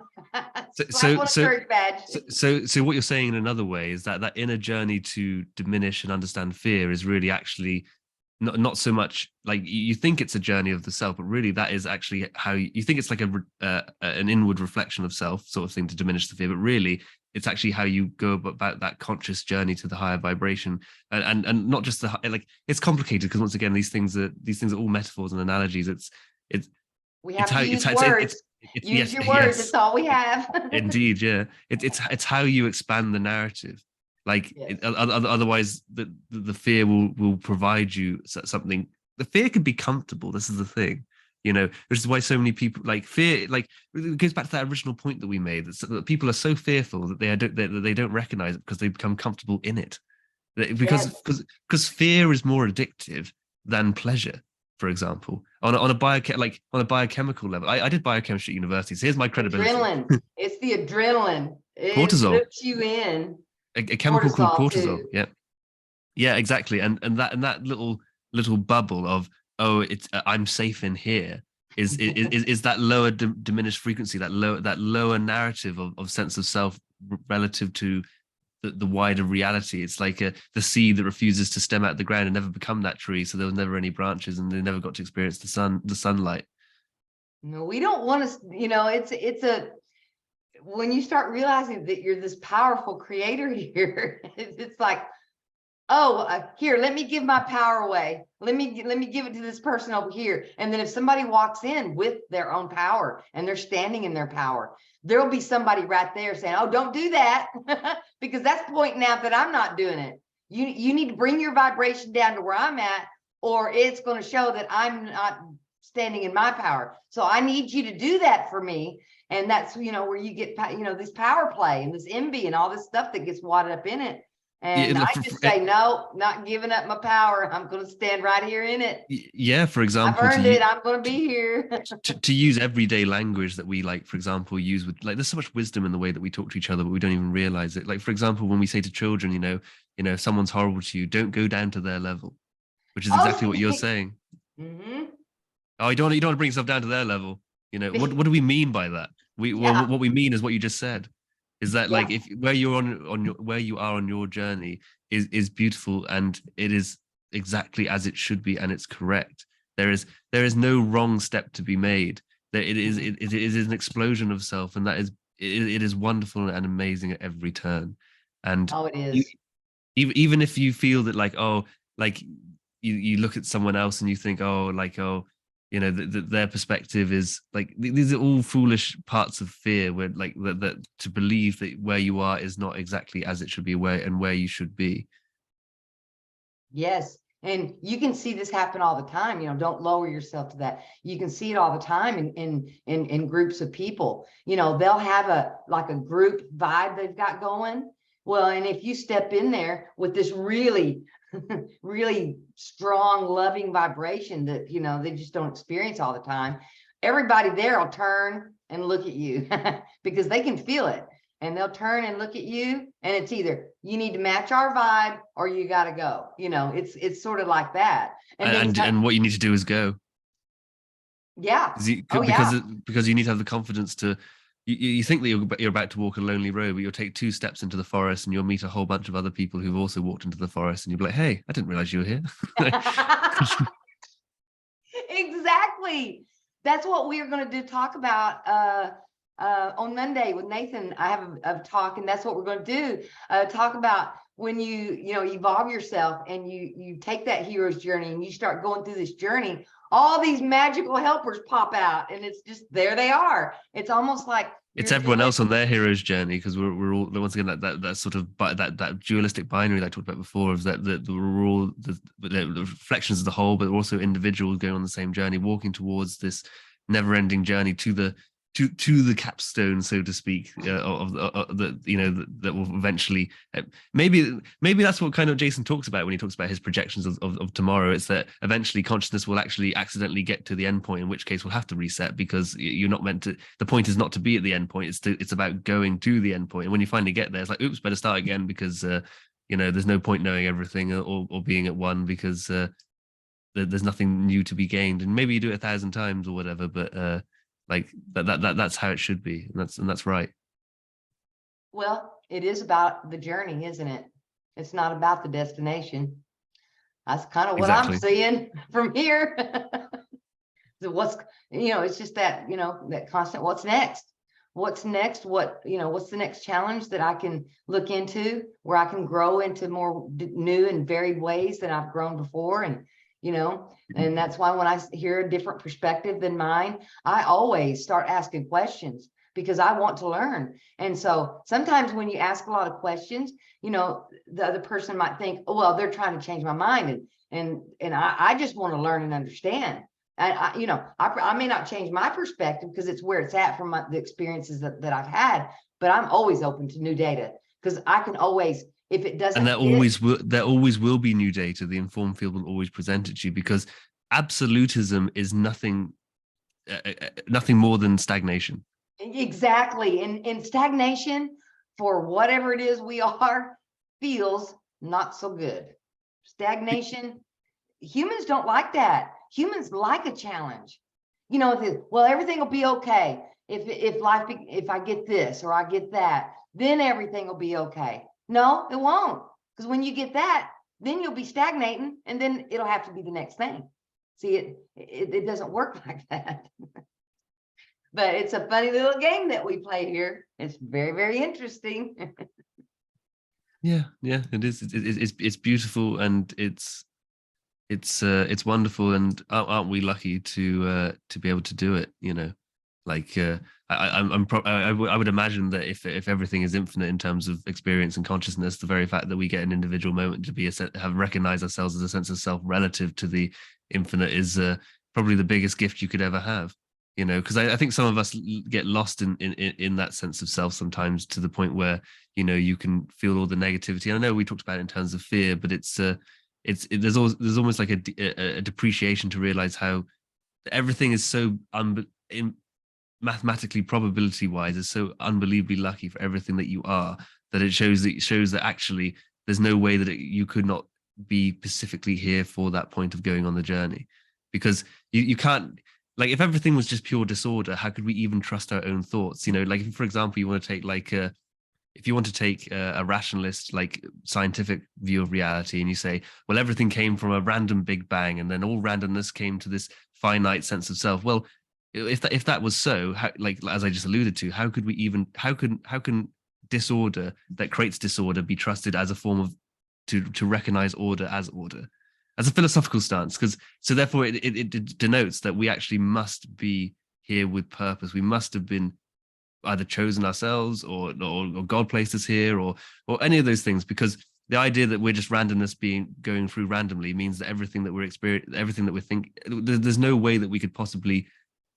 Slap on a courage badge.
So what you're saying in another way is that that inner journey to diminish and understand fear is really actually not so much like you think it's a journey of the self, but really that is actually how you think it's like an inward reflection of self sort of thing to diminish the fear, but really it's actually how you go about that conscious journey to the higher vibration, and not just like it's complicated because once again these things are all metaphors and analogies.
We have
it's how
to use
it's
words. Use
yes,
your words.
yes.
It's all we have.
Indeed, yeah. It's how you expand the narrative. Like
Yes.
otherwise, the fear will provide you something. The fear can be comfortable. This is the thing, which is why so many people like fear. Like it goes back to that original point that we made that people are so fearful that they don't recognize it because they become comfortable in it. Because fear is more addictive than pleasure. For example, on a biochemical level, I did biochemistry at university. So here's my credibility.
Adrenaline. It's the adrenaline. It
Cortisol.
puts you in.
A chemical called cortisol.
Too.
Yeah, exactly. And that little bubble of it's I'm safe in here is that lower diminished frequency, that lower narrative of sense of self relative to the wider reality. It's like the seed that refuses to stem out the ground and never become that tree, so there was never any branches and they never got to experience the sunlight.
No, we don't want to, it's a when you start realizing that you're this powerful creator here, it's like, here, let me give my power away. Let me give it to this person over here. And then if somebody walks in with their own power and they're standing in their power, there'll be somebody right there saying, oh, don't do that. Because that's pointing out that I'm not doing it. You need to bring your vibration down to where I'm at, or it's going to show that I'm not standing in my power. So I need you to do that for me. And that's, where you get, this power play and this envy and all this stuff that gets wadded up in it. And I just say, no, not giving up my power. I'm going to stand right here in it.
Yeah, for example,
I've earned it. I'm going to be here.
to use everyday language that we for example, use with there's so much wisdom in the way that we talk to each other, but we don't even realize it. Like, for example, when we say to children, if someone's horrible to you, don't go down to their level, which is exactly what you're saying.
Mm-hmm.
Oh, you don't want to bring yourself down to their level. What do we mean by that? What we mean is what you just said. Is that like if where you're where you are on your journey is beautiful and it is exactly as it should be and it's correct. There is no wrong step to be made. It is an explosion of self, and that is it is wonderful and amazing at every turn. And
it is.
Even if you feel that you look at someone else and you think their perspective is like, these are all foolish parts of fear where that to believe that where you are is not exactly as it should be, where you should be.
Yes. And you can see this happen all the time. Don't lower yourself to that. You can see it all the time in groups of people. They'll have a group vibe they've got going. Well, and if you step in there with this really really strong, loving vibration that, they just don't experience all the time, everybody there will turn and look at you because they can feel it. And they'll turn and look at you, and it's either you need to match our vibe or you got to go. It's sort of like that.
And what you need to do is go.
Yeah.
Because you need to have the confidence to. You think that you're about to walk a lonely road, but you'll take 2 steps into the forest and you'll meet a whole bunch of other people who've also walked into the forest, and you'll be like, hey, I didn't realize you were here.
Exactly. That's what we're going to talk about on Monday with Nathan. I have a talk, and that's what we're going to do. Talk about when you evolve yourself and you take that hero's journey and you start going through this journey, all these magical helpers pop out, and it's just, there they are. It's almost like
it's everyone else on their hero's journey, because we're all, once again, that sort of that dualistic binary that I talked about before, is that we're all the reflections of the whole, but also individuals going on the same journey, walking towards this never-ending journey to the capstone, so to speak, of that will eventually, maybe that's what kind of Jason talks about when he talks about his projections of tomorrow. It's that eventually consciousness will actually accidentally get to the end point, in which case we'll have to reset, because you're not meant to. The point is not to be at the end point. It's about going to the end point. And when you finally get there, it's like, oops, better start again, because there's no point knowing everything or being at one, because there's nothing new to be gained, and maybe you do it 1,000 times or whatever, but like that's how it should be, and that's right.
Well, it is about the journey, isn't it? It's not about the destination. That's kind of what I'm
Exactly.
seeing from here. So what's, it's just that, that constant, what's next? What's next? What's the next challenge that I can look into where I can grow into more new and varied ways than I've grown before? And that's why when I hear a different perspective than mine, I always start asking questions because I want to learn. And so sometimes when you ask a lot of questions, the other person might think, oh, well, they're trying to change my mind. And I just want to learn and understand. And I may not change my perspective because it's where it's at from the experiences that I've had, but I'm always open to new data because I can always, if it doesn't,
and there always will be new data. The informed field will always present it to you, because absolutism is nothing more than stagnation.
Exactly. And stagnation, for whatever it is we are, feels not so good. Stagnation, humans don't like that. Humans like a challenge. Well, everything will be okay. If I get this or I get that, then everything will be okay. No, it won't. Because when you get that, then you'll be stagnating, and then it'll have to be the next thing. See, it doesn't work like that. But it's a funny little game that we play here. It's very, very interesting.
Yeah, it is. It's beautiful, and it's wonderful, and aren't we lucky to be able to do it? Like I would imagine that if everything is infinite in terms of experience and consciousness, the very fact that we get an individual moment to be have recognized ourselves as a sense of self relative to the infinite is probably the biggest gift you could ever have. Because I think some of us get lost in that sense of self sometimes, to the point where you can feel all the negativity. And I know we talked about it in terms of fear, but there's almost like a depreciation to realize how everything is so mathematically, probability wise, is so unbelievably lucky for everything that you are, that it shows that actually there's no way that you could not be specifically here for that point of going on the journey, because you can't. Like, if everything was just pure disorder, how could we even trust our own thoughts? Like, if, for example, you want to take if you want to take a rationalist, like, scientific view of reality, and you say, well, everything came from a random big bang, and then all randomness came to this finite sense of self. Well, if that was so, like, as I just alluded to, how can disorder that creates disorder be trusted as a form of to recognize order as order? As a philosophical stance, so therefore it denotes that we actually must be here with purpose. We must have been either chosen ourselves, or God placed us here, or any of those things, because the idea that we're just randomness going through randomly means that everything that we're experiencing, everything that we think, there's no way that we could possibly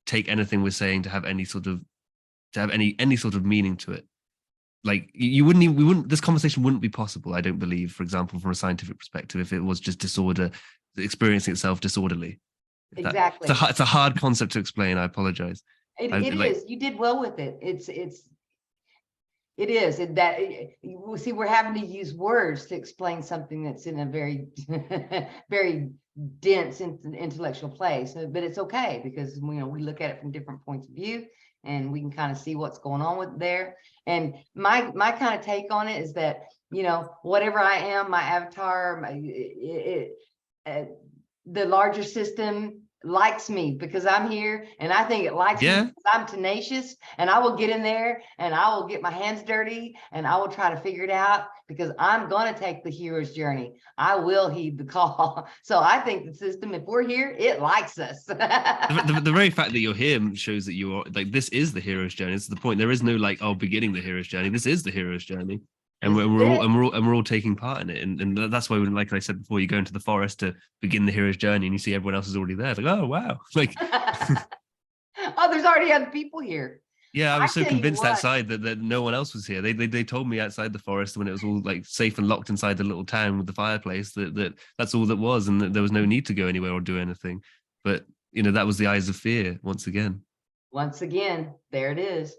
take anything we're saying to have any sort of meaning to it. Like, this conversation wouldn't be possible, I don't believe, for example, from a scientific perspective, if it was just disorder experiencing itself disorderly.
Exactly.
It's a hard concept to explain. I apologize.
It is. You did well with it. It is. See, we're having to use words to explain something that's in a very, very dense intellectual place. But it's okay, because we look at it from different points of view, and we can kind of see what's going on with there. And my kind of take on it is that, whatever I am, my avatar, the larger system likes me because I'm here, and I think it likes me because I'm tenacious, and I will get in there and I will get my hands dirty and I will try to figure it out, because I'm going to take the hero's journey. I will heed the call. So I think the system, if we're here, it likes us.
the very fact that you're here shows that you are, like, this is the hero's journey. It's the point. There is no beginning the hero's journey. This is the hero's journey. And we're all taking part in it, and that's why, like I said before, you go into the forest to begin the hero's journey, and you see everyone else is already there. It's like, oh wow, like,
oh, there's already other people here.
Yeah, I was so convinced outside that no one else was here. They told me outside the forest, when it was all like safe and locked inside the little town with the fireplace, that's all that was, and that there was no need to go anywhere or do anything. But that was the eyes of fear once again.
Once again, there it is.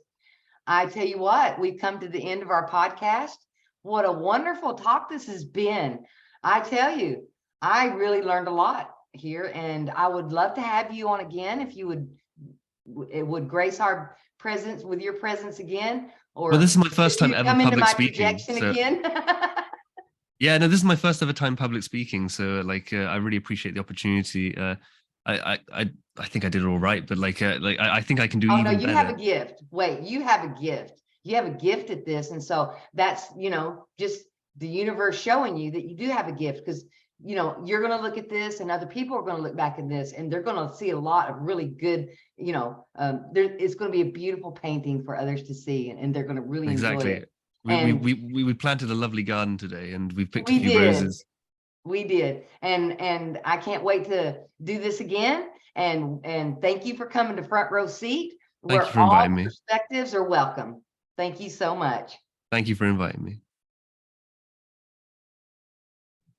I tell you what, we've come to the end of our podcast. What a wonderful talk this has been. I tell you, I really learned a lot. here, and I would love to have you on again if you would grace our presence with your presence again, or
Well, this is my first
if
time
you
ever
come into
public
my
speaking.
projection
So
again.
yeah, no, this is my first ever time public speaking. So like, I really appreciate the opportunity. I think I did all right, but I think I can do
Oh, no,
even
you have a
better.
gift. Wait, you have a gift. You have a gift at this. And so that's, just the universe showing you that you do have a gift, because, you're going to look at this and other people are going to look back at this and they're going to see a lot of really good, it's going to be a beautiful painting for others to see, and they're going to really enjoy
Exactly.
it.
We,
And
we planted a lovely garden today, and we picked a
we
few
did.
roses.
We did. And I can't wait to do this again. And thank you for coming to Front Row Seat,
Thank
where
you for
all
inviting me.
perspectives are welcome. Thank you so much.
Thank you for inviting me.